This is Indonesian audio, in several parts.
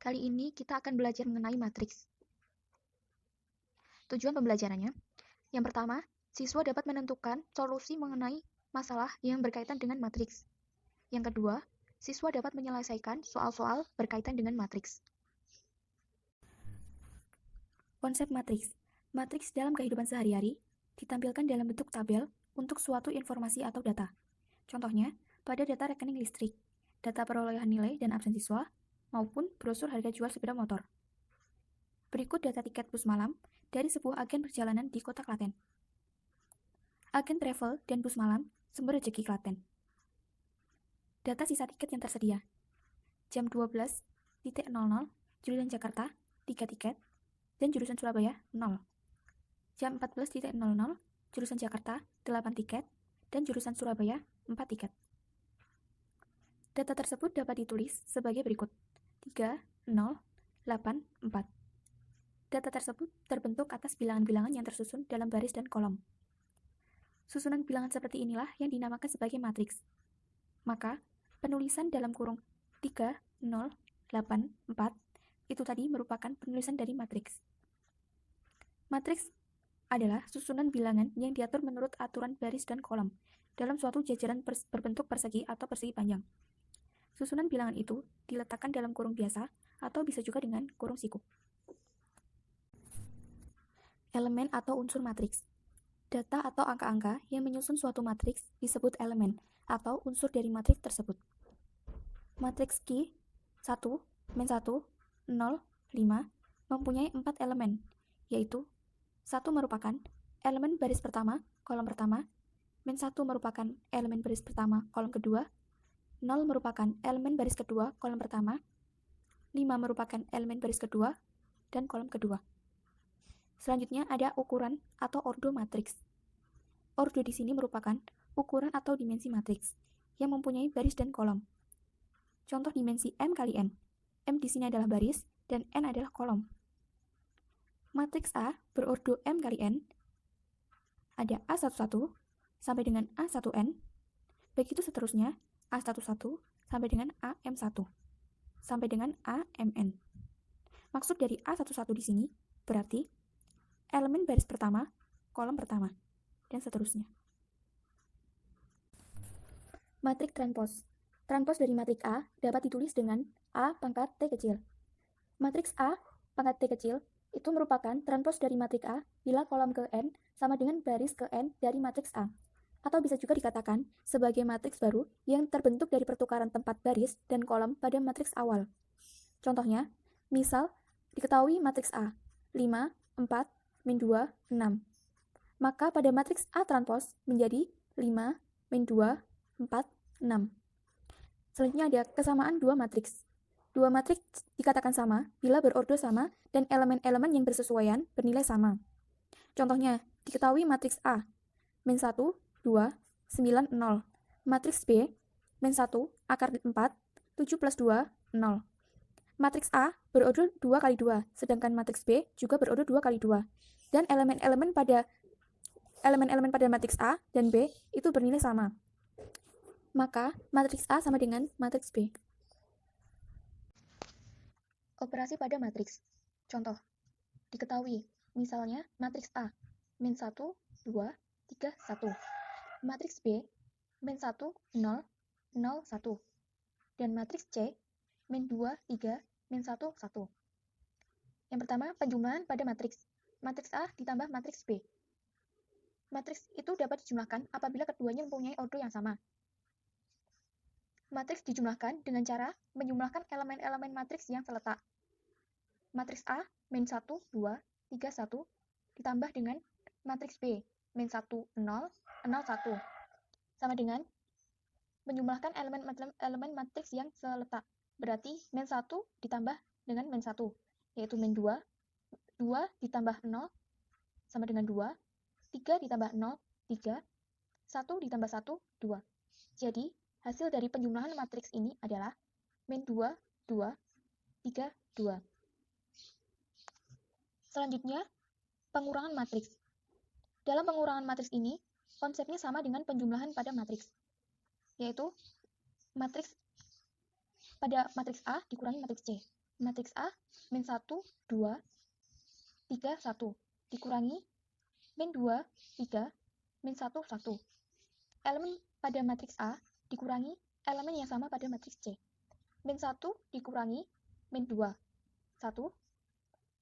Kali ini kita akan belajar mengenai matriks. Tujuan pembelajarannya, yang pertama, siswa dapat menentukan solusi mengenai masalah yang berkaitan dengan matriks. Yang kedua, siswa dapat menyelesaikan soal-soal berkaitan dengan matriks. Konsep matriks. Matriks dalam kehidupan sehari-hari ditampilkan dalam bentuk tabel untuk suatu informasi atau data. Contohnya, pada data rekening listrik, data perolehan nilai dan absen siswa, maupun brosur harga jual sepeda motor. Berikut data tiket bus malam dari sebuah agen perjalanan di kota Klaten. Agen travel dan bus malam Sumber Rejeki Klaten. Data sisa tiket yang tersedia. Jam 12.00 jurusan Jakarta 3 tiket dan jurusan Surabaya 0. Jam 14.00 jurusan Jakarta 8 tiket dan jurusan Surabaya 4 tiket. Data tersebut dapat ditulis sebagai berikut: 3, 0, 8, 4. Data tersebut terbentuk atas bilangan-bilangan yang tersusun dalam baris dan kolom. Susunan bilangan seperti inilah yang dinamakan sebagai matriks. Maka, penulisan dalam kurung 3, 0, 8, 4 itu tadi merupakan penulisan dari matriks. Matriks adalah susunan bilangan yang diatur menurut aturan baris dan kolom dalam suatu jajaran berbentuk persegi atau persegi panjang. Susunan bilangan itu diletakkan dalam kurung biasa atau bisa juga dengan kurung siku. Elemen atau unsur matriks. Data atau angka-angka yang menyusun suatu matriks disebut elemen atau unsur dari matriks tersebut. Matriks Q 1, min 1, 0, 5 mempunyai 4 elemen, yaitu 1 merupakan elemen baris pertama, kolom pertama, min 1 merupakan elemen baris pertama, kolom kedua, 0 merupakan elemen baris kedua, kolom pertama, 5 merupakan elemen baris kedua, dan kolom kedua. Selanjutnya ada ukuran atau ordo matriks. Ordo di sini merupakan ukuran atau dimensi matriks yang mempunyai baris dan kolom. Contoh dimensi M kali N. M di sini adalah baris dan N adalah kolom. Matriks A berordo M kali N. Ada A11 sampai dengan A1N. Begitu seterusnya A11 sampai dengan AM1 sampai dengan AMN. Maksud dari A11 di sini berarti elemen baris pertama, kolom pertama, dan seterusnya. Matrik transpos. Transpos dari matrik A dapat ditulis dengan A pangkat T kecil. Matriks A pangkat T kecil itu merupakan transpos dari matrik A bila kolom ke N sama dengan baris ke N dari matriks A. Atau bisa juga dikatakan sebagai matriks baru yang terbentuk dari pertukaran tempat baris dan kolom pada matriks awal. Contohnya, misal diketahui matriks A 5, 4, min 2, 6. Maka pada matriks A transpos menjadi 5, min 2, 4, 6. Selanjutnya ada kesamaan dua matriks. Dua matriks dikatakan sama bila berordo sama dan elemen-elemen yang bersesuaian bernilai sama. Contohnya, diketahui matriks A min 1, 2, 9, 0. Matriks B min 1, akar 4, 7 plus 2, 0. Matriks A berordo 2 kali 2, sedangkan matriks B juga berordo 2 kali 2. Dan elemen-elemen pada matriks A dan B itu bernilai sama. Maka matriks A sama dengan matriks B. Operasi pada matriks. Contoh, diketahui misalnya matriks A min 1, 2, 3, 1. Matriks B min 1, 0, 0, 1. Dan matriks C min 2, 3, min 1, 1. Yang pertama, penjumlahan pada matriks. Matriks A ditambah matriks B. Matriks itu dapat dijumlahkan apabila keduanya mempunyai ordo yang sama. Matriks dijumlahkan dengan cara menjumlahkan elemen-elemen matriks yang seletak. Matriks A min 1, 2, 3, 1 ditambah dengan matriks B min 1, 0, 0, 1 sama dengan menjumlahkan elemen matriks yang seletak. Berarti min 1 ditambah dengan min 1, yaitu min 2, 2 ditambah 0 sama dengan 2, 3 ditambah 0, 3, 1 ditambah 1, 2. Jadi, hasil dari penjumlahan matriks ini adalah min 2, 2, 3, 2. Selanjutnya, pengurangan matriks. Dalam pengurangan matriks ini, konsepnya sama dengan penjumlahan pada matriks, yaitu matriks pada matriks A dikurangi matriks C. matriks A min 1, 2, 3, 1 dikurangi min 2, 3, min 1, 1. Elemen pada matriks A dikurangi elemen yang sama pada matriks C. Min 1 dikurangi min 2, 1.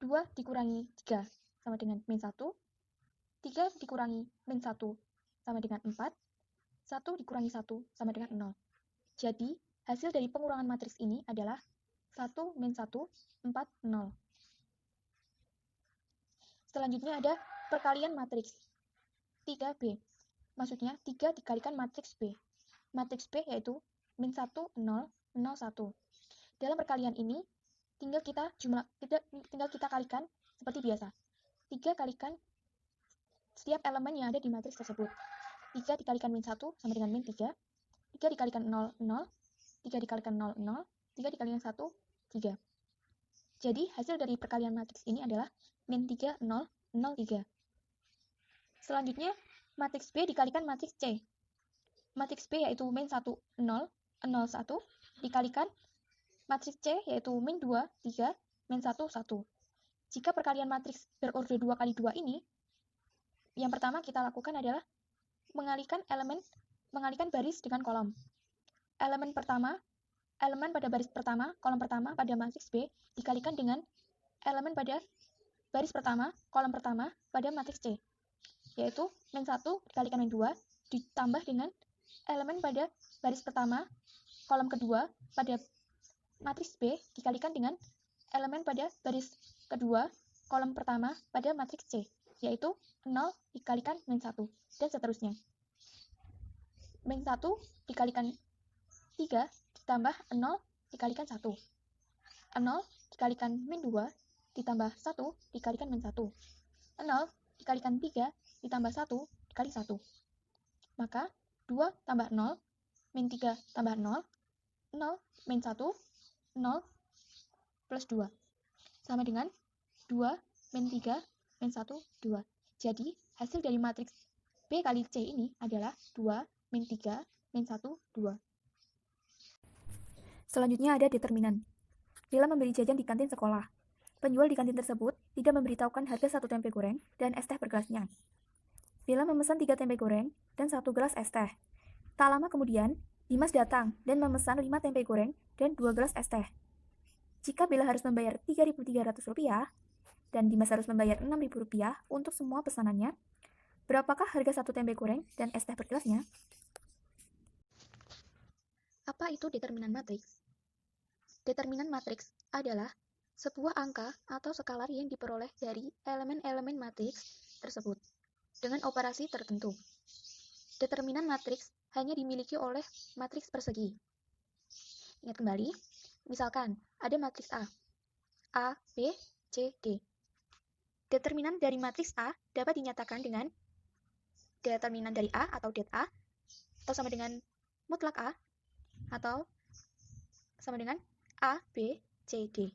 2 dikurangi 3 sama dengan min 1. 3 dikurangi min 1 sama dengan 4. 1 dikurangi 1 sama dengan 0. Jadi, hasil dari pengurangan matriks ini adalah 1 min 1, 4, 0. Selanjutnya ada perkalian matriks 3B. Maksudnya 3 dikalikan matriks B. Matriks B yaitu min 1, 0, 0, 1. Dalam perkalian ini, tinggal kita kalikan seperti biasa. 3 kalikan setiap elemen yang ada di matriks tersebut. 3 dikalikan min 1 sama dengan min 3. 3 dikalikan 0, 0. 3 dikalikan 0, 0. 3 dikalikan 1, 3. Jadi, hasil dari perkalian matriks ini adalah min 3, 0, 0, 3. Selanjutnya, matriks B dikalikan matriks C. Matriks B yaitu min 1, 0, 0, 1 dikalikan matriks C yaitu min 2, 3, min 1, 1. Jika perkalian matriks berorder 2 kali 2 ini, yang pertama kita lakukan adalah mengalihkan baris dengan kolom. Elemen pada baris pertama, kolom pertama pada matriks B dikalikan dengan elemen pada baris pertama, kolom pertama pada matriks C, yaitu min 1 dikalikan min 2 ditambah dengan elemen pada baris pertama, kolom kedua pada matriks B dikalikan dengan elemen pada baris kedua, kolom pertama pada matriks C, yaitu 0 dikalikan min 1, dan seterusnya. Min 1 dikalikan 3 ditambah 0 dikalikan 1. 0 dikalikan min 2 ditambah 1 dikalikan min 1. 0 dikalikan 3 ditambah 1 dikali 1. Maka 2 tambah 0, min 3 tambah 0, 0 min 1, 0 plus 2. Sama dengan 2 min 3 min 1, 2. Jadi, hasil dari matriks B kali C ini adalah 2 min 3 min 1, 2. Selanjutnya ada determinan. Bila membeli jajan di kantin sekolah, penjual di kantin tersebut tidak memberitahukan harga 1 tempe goreng dan es teh per gelasnya. Bila memesan 3 tempe goreng dan 1 gelas es teh. Tak lama kemudian, Dimas datang dan memesan 5 tempe goreng dan 2 gelas es teh. Jika Bella harus membayar Rp3.300 dan Dimas harus membayar Rp6.000 untuk semua pesanannya, berapakah harga 1 tempe goreng dan es teh per gelasnya? Apa itu determinan matriks? Determinan matriks adalah sebuah angka atau skalar yang diperoleh dari elemen-elemen matriks tersebut dengan operasi tertentu. Determinan matriks hanya dimiliki oleh matriks persegi. Ingat kembali, misalkan ada matriks A, B, C, D. Determinan dari matriks A dapat dinyatakan dengan determinan dari A atau det A, atau sama dengan mutlak A, atau sama dengan A, B, C, D.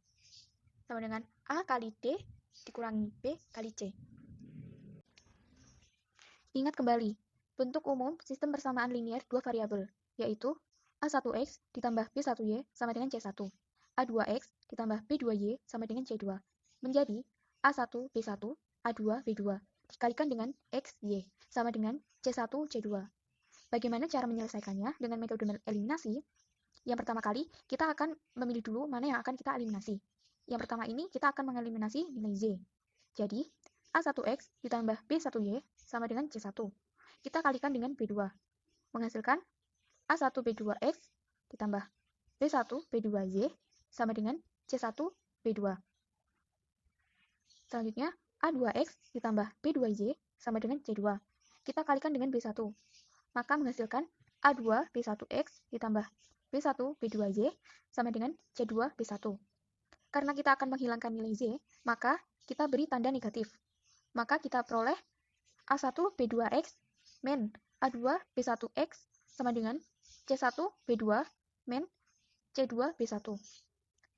Sama dengan A kali D dikurangi B kali C. Ingat kembali, bentuk umum sistem persamaan linier dua variabel, yaitu A1X ditambah B1Y sama dengan C1. A2X ditambah B2Y sama dengan C2. Menjadi A1B1, A2B2 dikalikan dengan X, Y sama dengan C1, C2. Bagaimana cara menyelesaikannya dengan metode eliminasi? Yang pertama kali, kita akan memilih dulu mana yang akan kita eliminasi. Yang pertama ini, kita akan mengeliminasi nilai Z. Jadi, A1X ditambah B1Y sama dengan C1. Kita kalikan dengan B2. Menghasilkan A1B2X ditambah B1B2Y sama dengan C1B2. Selanjutnya, A2X ditambah B2Y sama dengan C2. Kita kalikan dengan B1. Maka menghasilkan A2B1X ditambah B1B2Y sama dengan C2B1. Karena kita akan menghilangkan nilai Z, maka kita beri tanda negatif. Maka kita peroleh A1B2X min A2B1X sama dengan C1B2 min C2B1.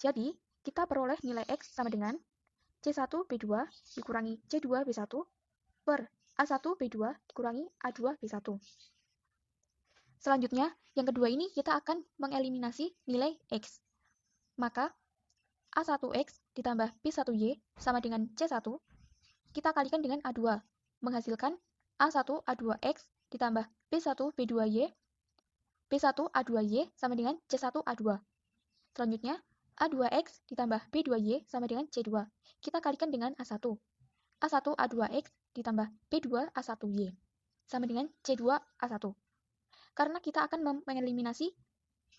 Jadi, kita peroleh nilai X sama dengan C1B2 dikurangi C2B1 per A1B2 dikurangi A2B1. Selanjutnya, yang kedua ini kita akan mengeliminasi nilai X. Maka, A1X ditambah B1Y sama dengan C1, kita kalikan dengan A2, menghasilkan A1A2X ditambah B1B2Y, B1A2Y sama dengan C1A2. Selanjutnya, A2X ditambah B2Y sama dengan C2. Kita kalikan dengan A1. A1A2X ditambah B2A1Y sama dengan C2A1. Karena kita akan mengeliminasi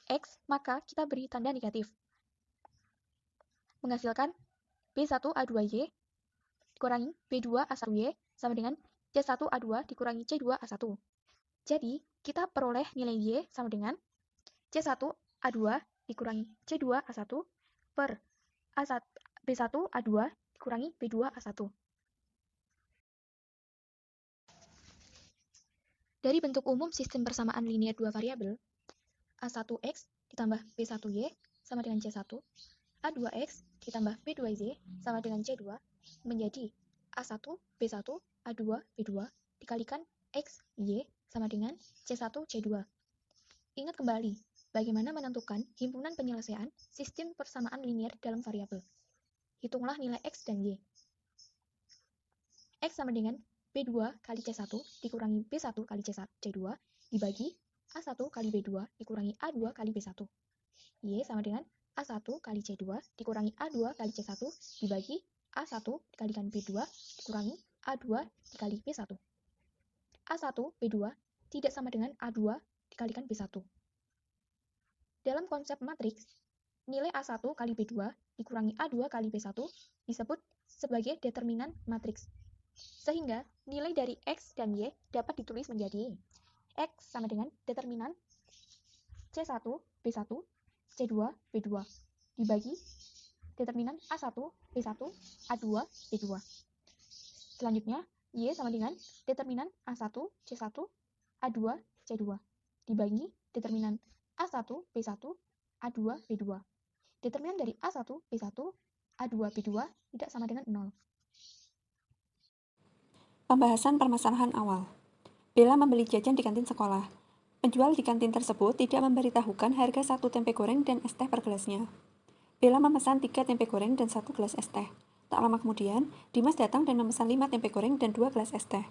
X, maka kita beri tanda negatif. Menghasilkan B1A2Y dikurangi B2A1Y sama dengan C1A2 dikurangi C2A1. Jadi, kita peroleh nilai Y sama dengan C1A2 dikurangi C2A1 per B1A2 dikurangi B2A1. Dari bentuk umum sistem persamaan linier dua variabel, A1X ditambah B1Y sama dengan C1, A2X ditambah B2Y sama dengan C2 menjadi A1 B1 A2 B2 dikalikan X Y sama dengan C1 C2. Ingat kembali bagaimana menentukan himpunan penyelesaian sistem persamaan linier dalam variabel. Hitunglah nilai X dan Y. X sama dengan B2 kali C1 dikurangi B1 kali C2 dibagi A1 kali B2 dikurangi A2 kali B1. Y sama dengan A1 kali C2 dikurangi A2 kali C1 dibagi A1 dikalikan B2 dikurangi A2 dikali B1. A1 B2 tidak sama dengan A2 dikalikan B1. Dalam konsep matriks, nilai A1 kali B2 dikurangi A2 kali B1 disebut sebagai determinan matriks. Sehingga nilai dari X dan Y dapat ditulis menjadi X sama dengan determinan C1 B1 C2 B2 dibagi determinan A1 B1 A2 B2. Selanjutnya, Y sama dengan determinan A1 C1 A2 C2 dibagi determinan A1 B1 A2 B2. Determinan dari A1 B1 A2 B2 tidak sama dengan 0. Pembahasan permasalahan awal. Bella membeli jajan di kantin sekolah. Penjual di kantin tersebut tidak memberitahukan harga 1 tempe goreng dan es teh per gelasnya. Bella memesan 3 tempe goreng dan 1 gelas es teh. Tak lama kemudian, Dimas datang dan memesan 5 tempe goreng dan 2 gelas es teh.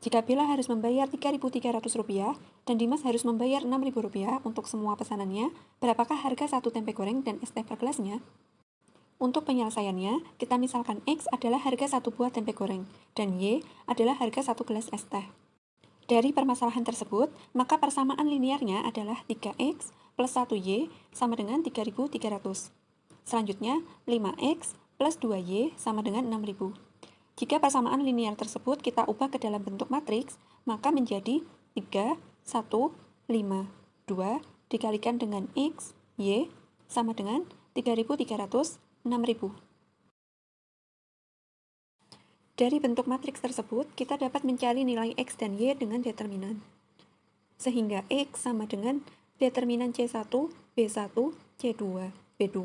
Jika Bella harus membayar Rp3.300 dan Dimas harus membayar Rp6.000 untuk semua pesanannya, berapakah harga 1 tempe goreng dan es teh per gelasnya? Untuk penyelesaiannya, kita misalkan X adalah harga 1 buah tempe goreng, dan Y adalah harga 1 gelas es teh. Dari permasalahan tersebut, maka persamaan linearnya adalah 3X plus 1Y sama dengan 3.300. Selanjutnya, 5X plus 2Y sama dengan 6.000. Jika persamaan linear tersebut kita ubah ke dalam bentuk matriks, maka menjadi 3, 1, 5, 2 dikalikan dengan X, Y sama dengan 3.300, 6.000. Dari bentuk matriks tersebut, kita dapat mencari nilai X dan Y dengan determinan. Sehingga X sama dengan determinan C1, B1, C2, B2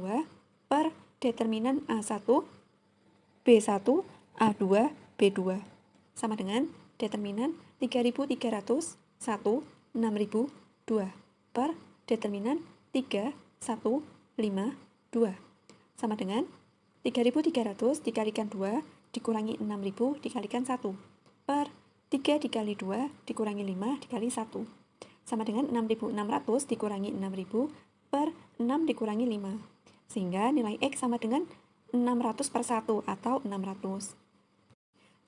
per determinan A1, B1, A2, B2 sama dengan determinan 3.300, 1, 6.000, 2 per determinan 3, 1, 5, 2 sama dengan 3.300 dikalikan 2 dikurangi 6.000 dikalikan 1 per 3 dikali 2 dikurangi 5 dikali 1 sama dengan 6.600 dikurangi 6.000 per 6 dikurangi 5 sehingga nilai X sama dengan 600 per 1 atau 600.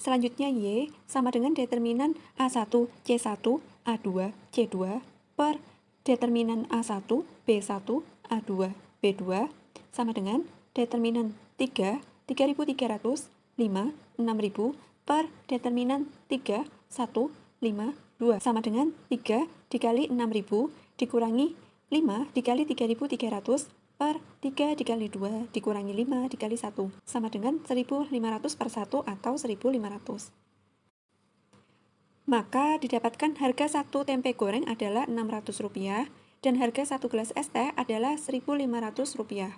Selanjutnya Y sama dengan determinan A1 C1 A2 C2 per determinan A1 B1 A2 B2 sama dengan determinan 3, 3.300, 5, 6.000 per determinan 3, 1, 5, 2 sama dengan 3 dikali 6.000 dikurangi 5 dikali 3.300 per 3 dikali 2 dikurangi 5 dikali 1 sama dengan 1.500 per 1 atau 1.500. Maka didapatkan harga 1 tempe goreng adalah Rp600 dan harga 1 gelas es teh adalah Rp1.500.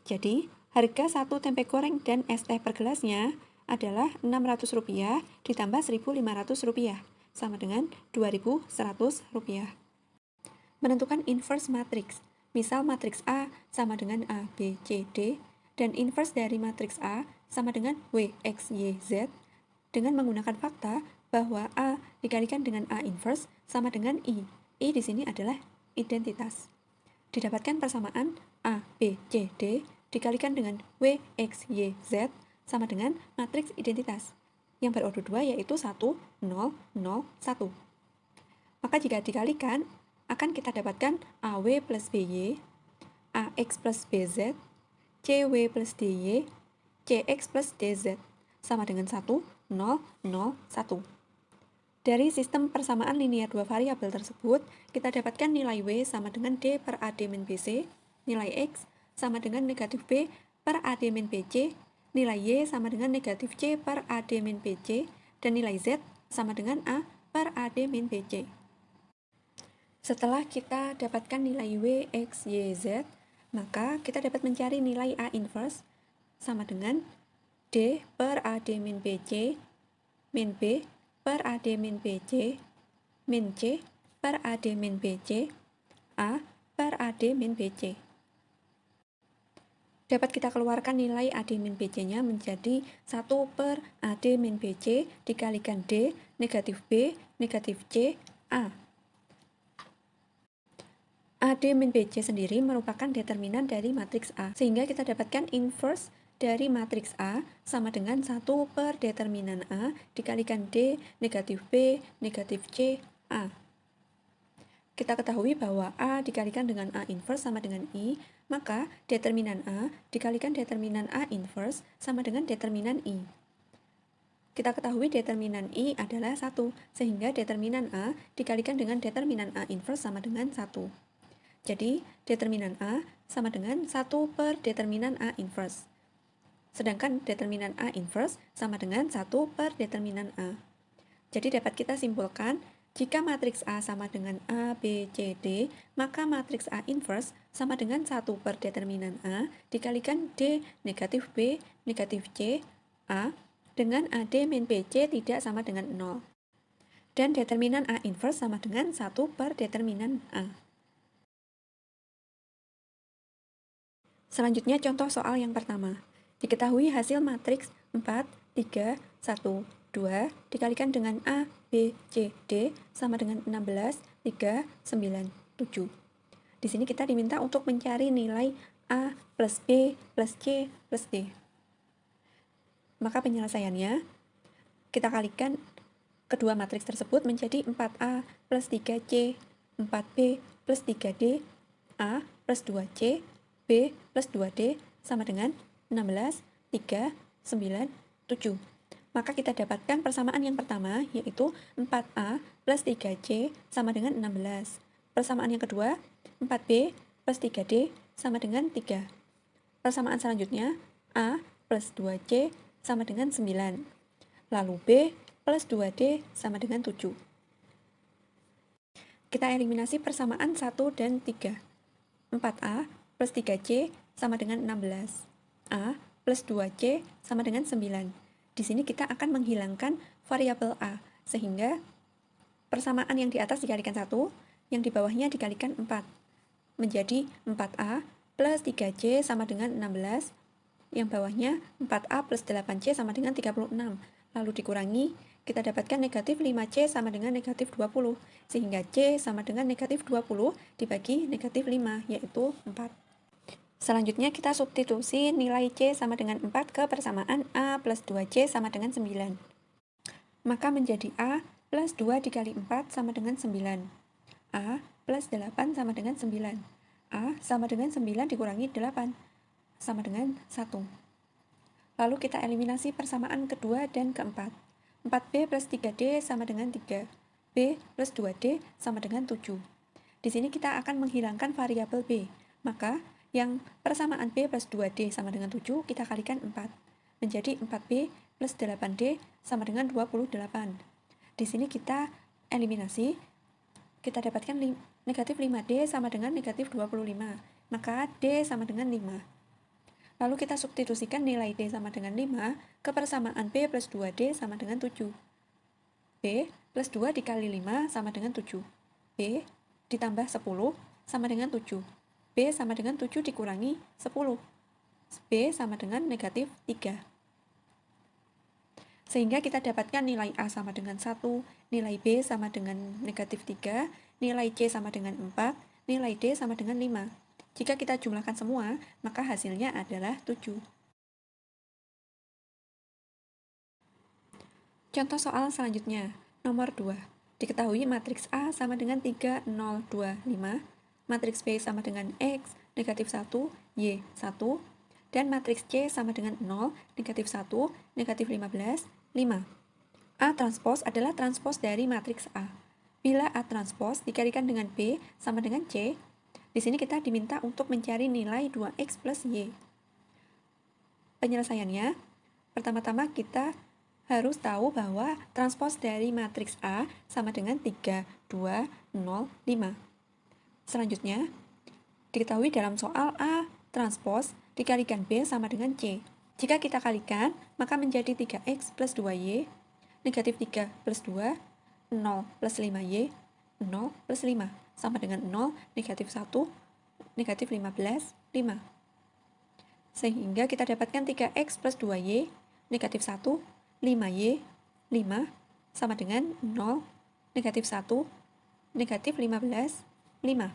Jadi, harga 1 tempe goreng dan es teh per gelasnya adalah Rp600 ditambah Rp1.500 sama dengan Rp2.100. Menentukan inverse matrix. Misal matriks A sama dengan A, B, C, D, dan inverse dari matriks A sama dengan W, X, Y, Z, dengan menggunakan fakta bahwa A dikalikan dengan A inverse sama dengan I. I di sini adalah identitas. Didapatkan persamaan A, B, C, D dikalikan dengan W, X, Y, Z sama dengan matriks identitas yang berorder 2 yaitu 1, 0, 0, 1. Maka jika dikalikan, akan kita dapatkan AW plus BY, AX plus BZ, CW plus DY, CX plus DZ sama dengan 1, 0, 0, 1. Dari sistem persamaan linear dua variabel tersebut, kita dapatkan nilai W sama dengan D per AD min BC, nilai X sama dengan negatif B per AD min BC, nilai Y sama dengan negatif C per AD min BC, dan nilai Z sama dengan A per AD min BC. Setelah kita dapatkan nilai W, X, Y, Z, maka kita dapat mencari nilai A inverse sama dengan D per AD min BC, min B per AD min BC, min C per AD min BC, A per AD min BC. Dapat kita keluarkan nilai AD min BC-nya menjadi 1 per AD min BC dikalikan D, negatif B, negatif C, A. AD min BC sendiri merupakan determinan dari matriks A, sehingga kita dapatkan inverse dari matriks A sama dengan 1 per determinan A dikalikan D, negatif B, negatif C, A. Kita ketahui bahwa A dikalikan dengan A inverse sama dengan I, maka determinan A dikalikan determinan A inverse sama dengan determinan I. Kita ketahui determinan I adalah 1, sehingga determinan A dikalikan dengan determinan A inverse sama dengan 1. Jadi, determinan A sama dengan 1 per determinan A inverse. Sedangkan determinan A inverse sama dengan 1 per determinan A. Jadi dapat kita simpulkan, jika matriks A sama dengan A, B, C, D, maka matriks A inverse sama dengan 1 per determinan A dikalikan D, negatif B, negatif C, A, dengan AD min BC tidak sama dengan 0. Dan determinan A inverse sama dengan 1 per determinan A. Selanjutnya contoh soal yang pertama. Diketahui hasil matriks 4, 3, 1, 2 dikalikan dengan A, B, C, D sama dengan 16, 3, 9, 7. Di sini kita diminta untuk mencari nilai A plus B plus C plus D. Maka penyelesaiannya, kita kalikan kedua matriks tersebut menjadi 4A plus 3C, 4B plus 3D, A plus 2C, B plus 2D sama dengan 16, 3, 9, 7. Maka kita dapatkan persamaan yang pertama, yaitu 4A plus 3C sama dengan 16. Persamaan yang kedua, 4B plus 3D sama dengan 3. Persamaan selanjutnya, A plus 2C sama dengan 9. Lalu B plus 2D sama dengan 7. Kita eliminasi persamaan 1 dan 3. 4A plus 3C sama dengan 16. A plus 2C sama dengan 9. Di sini kita akan menghilangkan variabel A, sehingga persamaan yang di atas dikalikan 1, yang di bawahnya dikalikan 4. Menjadi 4A plus 3C sama dengan 16, yang bawahnya 4A plus 8C sama dengan 36. Lalu dikurangi, kita dapatkan negatif 5C sama dengan negatif 20, sehingga C sama dengan negatif 20 dibagi negatif 5, yaitu 4. Selanjutnya kita substitusi nilai C sama dengan 4 ke persamaan A plus 2C sama dengan 9. Maka menjadi A plus 2 dikali 4 sama dengan 9. A plus 8 sama dengan 9. A sama dengan 9 dikurangi 8 sama dengan 1. Lalu kita eliminasi persamaan kedua dan keempat. 4B plus 3D sama dengan 3. B plus 2D sama dengan 7. Di sini kita akan menghilangkan variabel B. Maka yang persamaan B plus 2D sama dengan 7, kita kalikan 4. Menjadi 4B plus 8D sama dengan 28. Di sini kita eliminasi, kita dapatkan negatif 5D sama dengan negatif 25. Maka D sama dengan 5. Lalu kita substitusikan nilai D sama dengan 5 ke persamaan B plus 2D sama dengan 7. B plus 2 dikali 5 sama dengan 7. B ditambah 10 sama dengan 7. B sama dengan 7 dikurangi 10. B sama dengan negatif 3. Sehingga kita dapatkan nilai A sama dengan 1, nilai B sama dengan negatif 3, nilai C sama dengan 4, nilai D sama dengan 5. Jika kita jumlahkan semua, maka hasilnya adalah 7. Contoh soal selanjutnya, nomor 2. Diketahui matriks A sama dengan 3, 0, 2, 5, matriks B sama dengan X, negatif 1, Y, 1, dan matriks C sama dengan 0, negatif 1, negatif 15, 5. A transpos adalah transpos dari matriks A. Bila A transpos dikalikan dengan B sama dengan C, di sini kita diminta untuk mencari nilai 2X plus Y. Penyelesaiannya, pertama-tama kita harus tahu bahwa transpos dari matriks A sama dengan 3, 2, 0, 5. Selanjutnya, diketahui dalam soal A transpos dikalikan B sama dengan C. Jika kita kalikan, maka menjadi 3X plus 2Y, negatif 3 plus 2, 0 plus 5Y, 0 plus 5, sama dengan 0, negatif 1, negatif 15, 5. Sehingga kita dapatkan 3X plus 2Y, negatif 1, 5Y, 5, sama dengan 0, negatif 1, negatif 15, 5.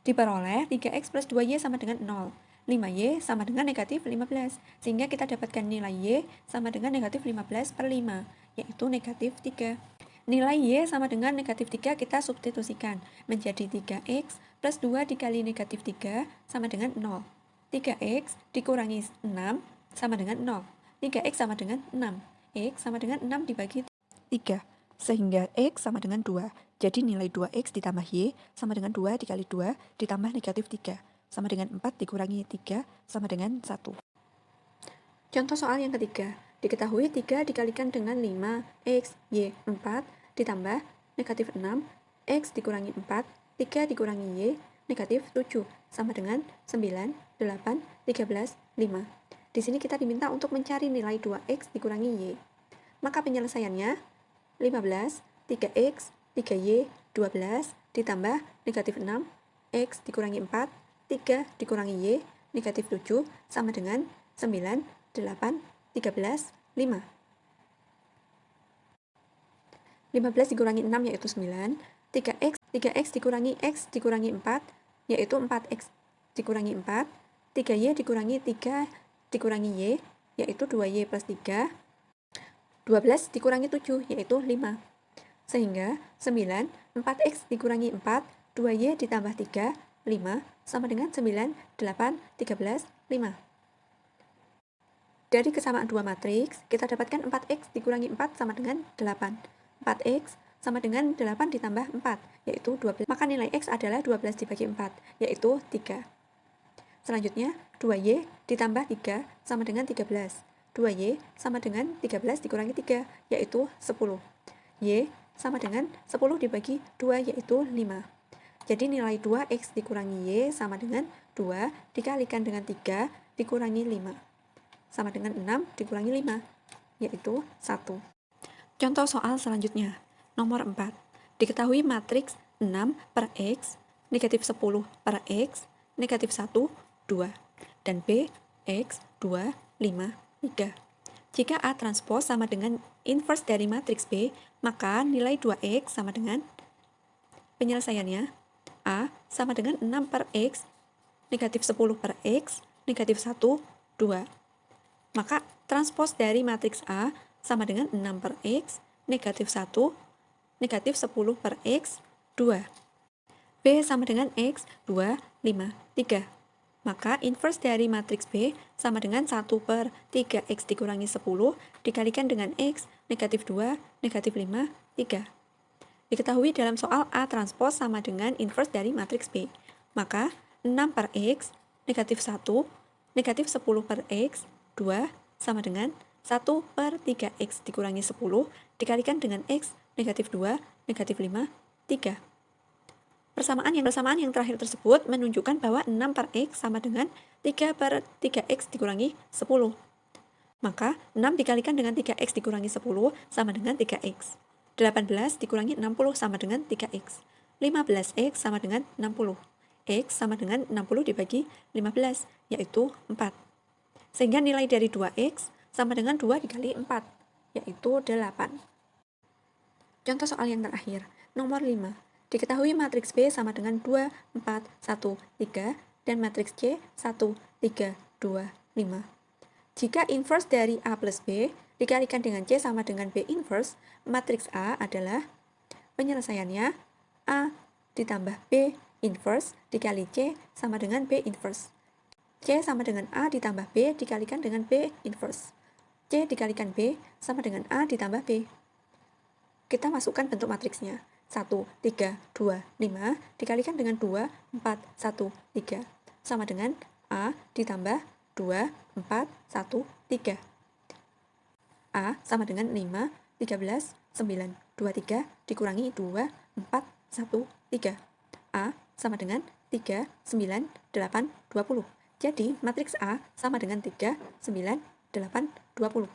Diperoleh 3X plus 2Y sama dengan 0. 5Y sama dengan negatif 15. Sehingga kita dapatkan nilai Y sama dengan negatif 15 per 5, yaitu negatif 3. Nilai Y sama dengan negatif 3 kita substitusikan menjadi 3X plus 2 dikali negatif 3 sama dengan 0. 3X dikurangi 6 sama dengan 0. 3X sama dengan 6. X sama dengan 6 dibagi 3. Sehingga X sama dengan 2. Jadi nilai 2X ditambah Y sama dengan 2 dikali 2 ditambah negatif 3. Sama dengan 4 dikurangi 3 sama dengan 1. Contoh soal yang ketiga. Diketahui 3 dikalikan dengan 5X, Y, 4 ditambah negatif 6, X dikurangi 4, 3 dikurangi Y, negatif 7 sama dengan 9, 8, 13, 5. Di sini kita diminta untuk mencari nilai 2X dikurangi Y. Maka penyelesaiannya 15, 3X, 3Y, 12, ditambah negatif 6, X dikurangi 4, 3 dikurangi Y, negatif 7, sama dengan 9, 8, 13, 5. 15 dikurangi 6 yaitu 9, 3X dikurangi X dikurangi 4, yaitu 4X dikurangi 4, 3Y dikurangi 3 dikurangi Y, yaitu 2Y plus 3, 12 dikurangi 7, yaitu 5. Sehingga 9, 4X dikurangi 4, 2Y ditambah 3, 5, sama dengan 9, 8, 13, 5. Dari kesamaan dua matriks, kita dapatkan 4X dikurangi 4 sama dengan 8. 4X sama dengan 8 ditambah 4, yaitu 12. Maka nilai X adalah 12 dibagi 4, yaitu 3. Selanjutnya, 2Y ditambah 3 sama dengan 13. 2Y sama dengan 13 dikurangi 3, yaitu 10. Y sama dengan 10 dibagi 2, yaitu 5. Jadi nilai 2X dikurangi Y sama dengan 2 dikalikan dengan 3 dikurangi 5. Sama dengan 6 dikurangi 5, yaitu 1. Contoh soal selanjutnya, nomor 4. Diketahui matriks 6 per X, negatif 10 per X, negatif 1, 2, dan B, X, 2, 5, 3. Jika A transpos sama dengan inverse dari matriks B, maka nilai 2X sama dengan penyelesaiannya A sama dengan 6 per X, negatif 10 per X, negatif 1, 2. Maka transpos dari matriks A sama dengan 6 per X, negatif 1, negatif 10 per X, 2. B sama dengan X, 2, 5, 3. Maka inverse dari matriks B sama dengan 1 per 3X dikurangi 10 dikalikan dengan X, negatif 2, negatif 5, 3. Diketahui dalam soal A transpos sama dengan inverse dari matriks B. Maka 6 per X, negatif 1, negatif 10 per X, 2, sama dengan 1 per 3X dikurangi 10 dikalikan dengan X, negatif 2, negatif 5, 3. Persamaan yang terakhir tersebut menunjukkan bahwa 6 per X sama dengan 3 per 3X dikurangi 10. Maka 6 dikalikan dengan 3X dikurangi 10 sama dengan 3X. 18 dikurangi 60 sama dengan 3X. 15x sama dengan 60. X sama dengan 60 dibagi 15, yaitu 4. Sehingga nilai dari 2x sama dengan 2 dikali 4, yaitu 8. Contoh soal yang terakhir, nomor 5. Diketahui matriks B sama dengan 2, 4, 1, 3, dan matriks C 1, 3, 2, 5. Jika inverse dari A plus B dikalikan dengan C sama dengan B inverse, matriks A adalah penyelesaiannya A ditambah B inverse dikali C sama dengan B inverse. C sama dengan A ditambah B dikalikan dengan B inverse. C dikalikan B sama dengan A ditambah B. Kita masukkan bentuk matriksnya. 1, 3, 2, 5 dikalikan dengan 2, 4, 1, 3. Sama dengan A ditambah 2, 4, 1, 3. A sama dengan 5, 13, 9, 23 dikurangi 2, 4, 1, 3. A sama dengan 3, 9, 8, 20. Jadi, matriks A sama dengan 3, 9, 8, 20.